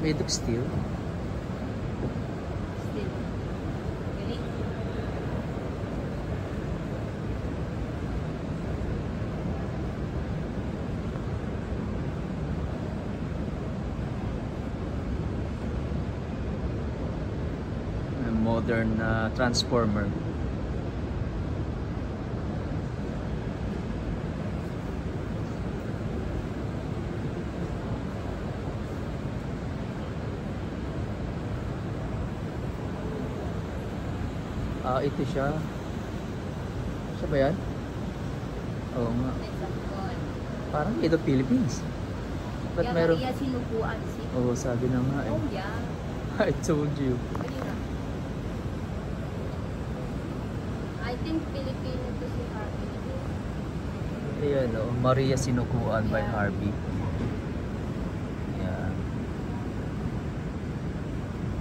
Made of steel. Still. Galing. Modern transformer. Ito siya. Siya ba yan? Oo nga. Parang ito Philippines. Ba't meron? Kaya sinupuan si. Oo, sabi na nga eh. Oh, yeah. I told you. I think Filipino to si Harvey. Ayan o, Maria Sinukuan by Yeah. Harvey. Yeah.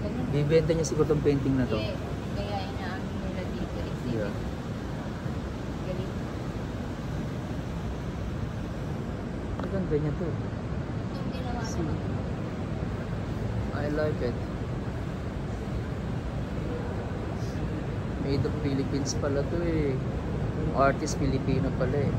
Ganun. Bibenta niya siguro itong painting na to. Yeah. Kaya inaano nila dito. Exhibit. Yeah. Galing. Maganda niya to. Itong ginawa See. naman. I like it. Made of Philippines pala to eh. Yung artist Filipino pala eh.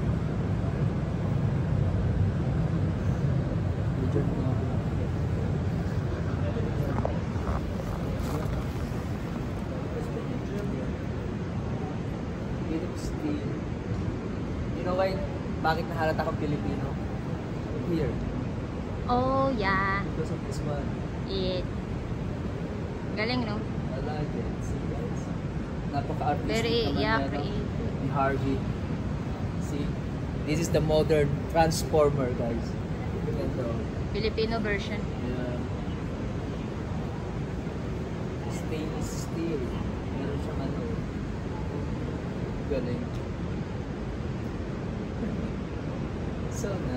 Made of steel. You know why? Bakit nahalata akong Filipino? Here. Oh, yeah. Because of this one. It. Galing, no? I like it. See guys? Napaka-artistic Very, naman yeah, yan, no? creative. Ni Harvey. See? This is the modern transformer, guys. Ito. Filipino version. Yeah. Stainless steel. Meron siyang ano. Galing. So nice.